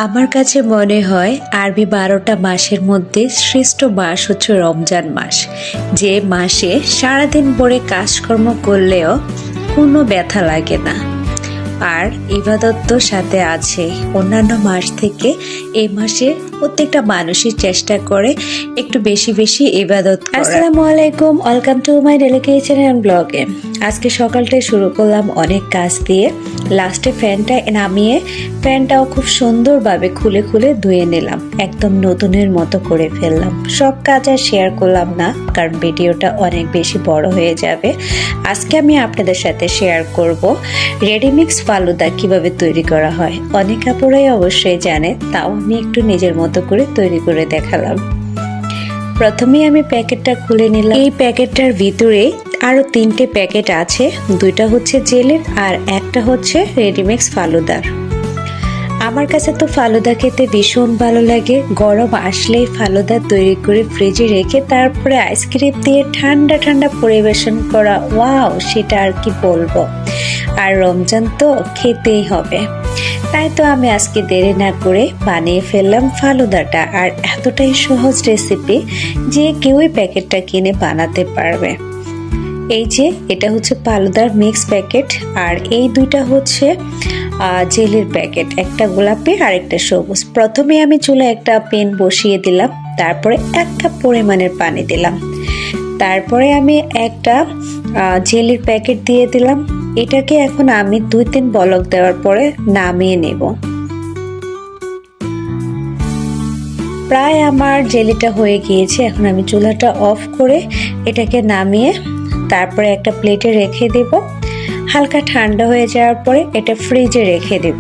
আমার কাছে মনে হয় আরবি ১২টা মাসের মধ্যে শ্রেষ্ঠ মাস হচ্ছে রমজান মাস, যে মাসে সারাদিন ভরে কাজকর্ম করলেও কোনো ব্যথা লাগে না। আর ইবাদত তো সাথে আছে। অন্যান্য মাস থেকে এই মাসে প্রত্যেকটা মানুষই চেষ্টা করে একটু বেশি বেশি ইবাদত করার। আসসালামু আলাইকুম, welcome to my daily kitchen and ব্লগে। আজকে সকালটাই শুরু করলাম অনেক কাজ দিয়ে। লাস্টে ফ্যানটা নামিয়ে ফ্যানটাও খুব সুন্দরভাবে খুলে খুলে ধুয়ে নিলাম, একদম নতুনের মতো করে ফেললাম। সব কাজ আর শেয়ার করলাম না, কারণ ভিডিওটা অনেক বেশি বড় হয়ে যাবে। আজকে আমি আপনাদের সাথে শেয়ার করব রেডিমিক্স ফালুদা কিভাবে তৈরি করা হয়। অনেক আপুরাই অবশ্যই জানে, তাও আমি একটু নিজের মতো করে তৈরি করে দেখালাম। প্রথমে আমি প্যাকেটটা খুলে নিলাম। এই প্যাকেটটার ভিতরে আরো 3টে প্যাকেট আছে, 2টা হচ্ছে জেলের আর একটা হচ্ছে রেডিমিক্স ফালুদার। আমার কাছে তো ফালুদা খেতে ভীষণ ভালো লাগে। গরম আসলেই ফালুদা তৈরি করে ফ্রিজে রেখে তারপরে আইসক্রিম দিয়ে ঠান্ডা ঠান্ডা পরিবেশন করা, ওয়াও, সেটা আর কি বলবো। আর রমজান তো খেতেই হবে, তাই তো আমি আজকে দেরি না করে বানিয়ে ফেললাম ফালুদাটা। আর এতটাই সহজ রেসিপি যে কেউই প্যাকেটটা কিনে বানাতে পারবে। এই যে এটা হচ্ছে ফালুদার মিক্স প্যাকেট, আর এই 2টা হচ্ছে জেলের প্যাকেট, একটা গোলাপি আর একটা সবুজ। প্রথমে আমি চুলায় একটা প্যান বসিয়ে দিলাম, তারপরে 1 কাপ পরিমাণের পানি দিলাম, তারপরে আমি একটা জেলের প্যাকেট দিয়ে দিলাম। এটাকে এখন আমি 2-3 বলক দেওয়ার পরে নামিয়ে নেব। প্রায় আমার জেলিটা হয়ে গিয়েছে। এখন আমি চুলাটা অফ করে এটাকে নামিয়ে তারপরে একটা প্লেটে রেখে দেব। হালকা ঠান্ডা হয়ে যাওয়ার পরে এটা ফ্রিজে রেখে দেব।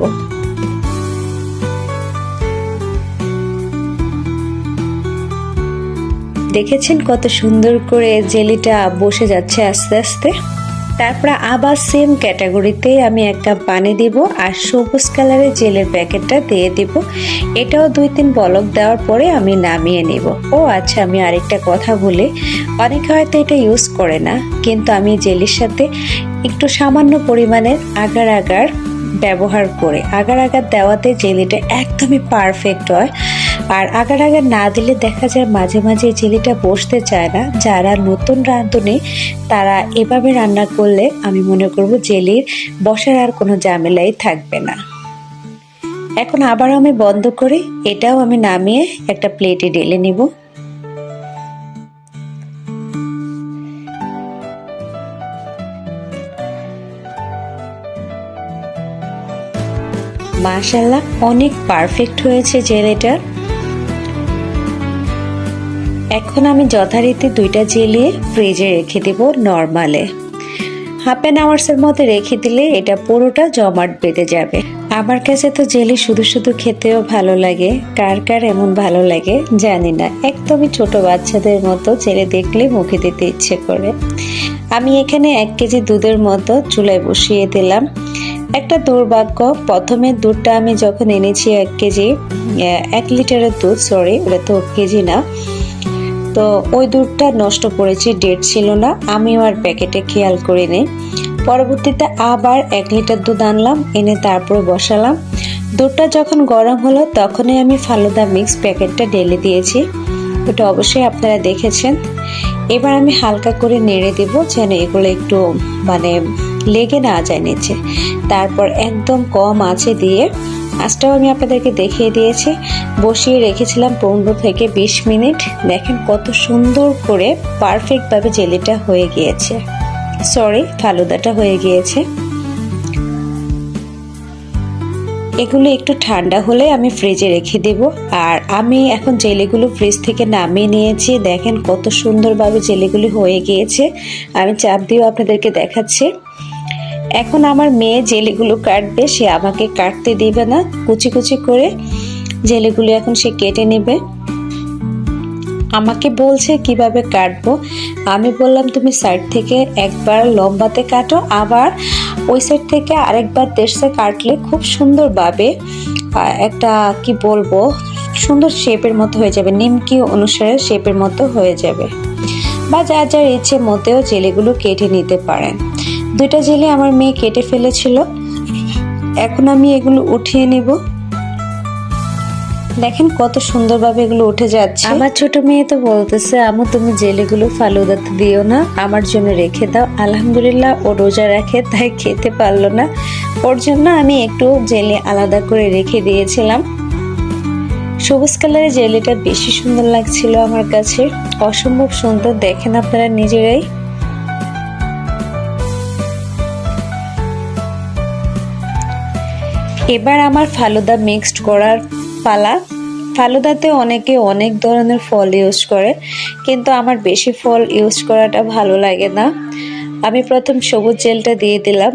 দেখেছেন কত সুন্দর করে জেলিটা বসে যাচ্ছে আস্তে আস্তে। তারপরে আবার সেম ক্যাটাগরিতে আমি 1 কাপ পানি দিব আর সবুজ কালারের জেলের প্যাকেটটা দিয়ে দিব। এটাও 2-3 বলক দেওয়ার পরে আমি নামিয়ে নেব। ও আচ্ছা, আমি আরেকটা কথা বলি, অনেকে হয়তো এটা ইউজ করে না, কিন্তু আমি জেলির সাথে একটু সামান্য পরিমাণের আগার আগার ব্যবহার করে, আগার আগার দেওয়াতে জেলিটা একদমই পারফেক্ট হয়। আর আগার আগার না দিলে দেখা যায় মাঝে মাঝে জেলিটা বসতে চায় না। যারা নতুন রাঁধুনি তারা এভাবে রান্না করলে আমি মনে করব জেলির বসার আর কোনো ঝামেলাই থাকবে না। এখন আবার আমি বন্ধ করে এটাও আমি নামিয়ে একটা প্লেটে ঢেলে নিব। মাশাআল্লাহ, অনেক পারফেক্ট হয়েছে জেলিটা। এখন আমি যথারীতি 2টা জেলি ফ্রিজে রেখে দেব নরমালে। 1/2 আওয়ার্সের মধ্যে রেখে দিলে এটা পুরোটা জমাট বেঁধে যাবে। আমার কাছে তো জেলি শুধু শুধু খেতেও ভালো লাগে, কার কার এমন ভালো লাগে জানি না। একদমই ছোট বাচ্চাদের মতো জেলি দেখলে মুখে দিতে ইচ্ছে করে। আমি এখানে 1 কেজি দুধের মতো চুলায় বসিয়ে দিলাম। একটা দুর্ভাগ্য, প্রথমে দুধটা আমি যখন এনেছি 1 কেজি 1 লিটারের দুধ, সরি ওটা তো কেজি না, তো ওই দুধটা নষ্ট করেছি, ডেট ছিল না। আমিও আর প্যাকেটে খেয়াল করিনি। পরবর্তীতে আবার 1 লিটার দুধ আনলাম, এনে তারপরে বসালাম। দুধটা যখন গরম হলো তখনই আমি ফালুদা মিক্স প্যাকেটটা ঢেলে দিয়েছি। ওটা অবশ্যই আপনারা দেখেছেন। এবার আমি হালকা করে নেড়ে দেব যেন এগুলো একটু লেগে না যায় নিচে। তারপর একদম কম আঁচে দিয়ে, আঁচটাও আমি আপনাদেরকে দেখিয়ে দিয়েছি, বসিয়ে রেখেছিলাম 15 থেকে 20 মিনিট। দেখেন কত সুন্দর করে পারফেক্টভাবে জেলিটা হয়ে গিয়েছে, সরি ফালুদাটা হয়ে গিয়েছে। এগুলো একটু ঠান্ডা হলে আমি ফ্রিজে রেখে দেব। আর আমি এখন জেলিগুলো ফ্রিজ থেকে নামিয়ে নিয়েছি। দেখেন কত সুন্দরভাবে জেলিগুলি হয়ে গিয়েছে। আমি চাপ দিয়েও আপনাদেরকে দেখাচ্ছি। এখন আমার মেয়ে জেলিগুলো কাটবে, সে আমাকে কাটতে দিবে না, কুচি কুচি করে জেলিগুলো এখন সে কেটে নেবে। আমাকে বলছে কিভাবে কাটবো। আমি বললাম তুমি সাইড থেকে একবার লম্বাতে কাটো, আবার ওই সাইড থেকে আরেকবার দেশে কাটলে খুব সুন্দরভাবে একটা কি বলবো সুন্দর শেপের মতো হয়ে যাবে, নিমকি অনুসারে শেপের মতো হয়ে যাবে। বা যার যার ইচ্ছে মতেও জেলিগুলো কেটে নিতে পারেন। 2টা জেলি আমার মেয়ে কেটে ফেলেছিল, এখন আমি এগুলো উঠিয়ে নেব। দেখেন কত সুন্দরভাবে এগুলো উঠে যাচ্ছে। আমার ছোট মেয়ে তো বলতেছে, আমু তুমি জেলিগুলো ফালুদাতে দিও না, আমার জন্য রেখে দাও। আলহামদুলিল্লাহ ও রোজা রাখে, তাই খেতে পারলো না। ওর জন্য আমি একটু জেলি আলাদা করে রেখে দিয়েছিলাম। সবুজ কালারের জেলিটা বেশি সুন্দর লাগছিল আমার কাছে, অসম্ভব সুন্দর। দেখেন আপনারা নিজেরাই। এবার আমার ফালুদা মিক্সড করার পালা। ফালুদাতে অনেকে অনেক ধরনের ফল ইউজ করে, কিন্তু আমার বেশি ফল ইউজ করাটা ভালো লাগে না। আমি প্রথম সবুজ জেলটা দিয়ে দিলাম,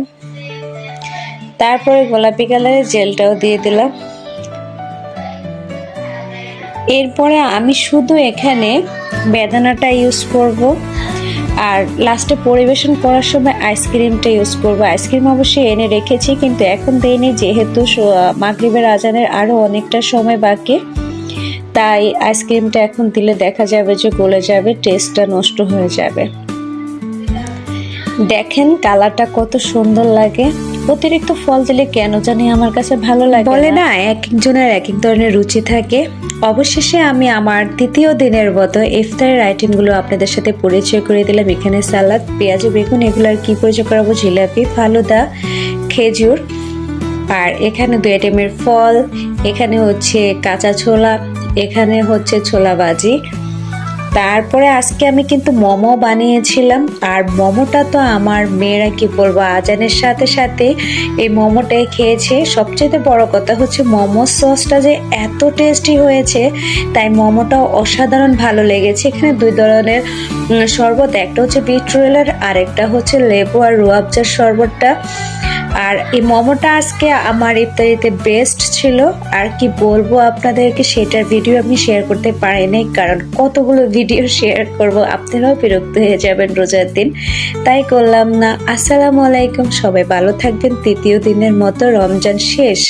তারপরে গোলাপি কালারের জেলটাও দিয়ে দিলাম। এরপরে আমি শুধু এখানে বেদানাটা ইউজ করব, আর লাস্টে পরিবেশন করার সময় আইসক্রিমটা ইউজ করব। আইসক্রিম অবশ্যই এনে রেখেছি, কিন্তু এখন দেইনি, যেহেতু মাগরিবের আজানের আরও অনেকটা সময় বাকি। তাই আইসক্রিমটা এখন দিলে দেখা যাবে যে গলে যাবে, টেস্টটা নষ্ট হয়ে যাবে। দেখেন কালারটা কত সুন্দর লাগে। অতিরিক্ত ফল দিলে কেন জানি আমার কাছে ভালো লাগে, বলে না এক একজনের এক এক ধরনের রুচি থাকে। অবশেষে আমি আমার তৃতীয় দিনের মতো ইফতারের আইটেমগুলো আপনাদের সাথে পরিচয় করে দিলাম। এখানে সালাদ, পেঁয়াজ, বেগুন, এগুলো আর কি পরিচয় করাবো, জিলাপি, ফালুদা, খেজুর, আর এখানে 2 আইটেমের ফল, এখানে হচ্ছে কাঁচা ছোলা, এখানে হচ্ছে ছোলা ভাজি। তারপরে আজকে আমি কিন্তু মোমো বানিয়েছিলাম, আর মোমোটা তো আমার মেয়েরা কি বলবো, আজানের সাথে সাথে এই মোমোটাই খেয়েছে। সবচেয়ে বড় কথা হচ্ছে মোমো সসটা যে এত টেস্টি হয়েছে, তাই মোমোটাও অসাধারণ ভালো লেগেছে। এখানে 2 ধরনের শরবত, একটা হচ্ছে বিটরুলের, আর একটা হচ্ছে লেবু আর রুয়াবজার শরবতটা। আর এই মোমোটা আজকে আমার ইফতারিতে বেস্ট ছিল। আর কি বলবো আপনাদেরকে, সেটার ভিডিও আমি শেয়ার করতে পারিনি, কারণ কতগুলো ভিডিও শেয়ার করব, আপনারাও বিরক্ত হয়ে যাবেন রোজার দিন, তাই করলাম না। আসসালামু আলাইকুম, সবাই ভালো থাকবেন। তৃতীয় দিনের মতো রমজান শেষ।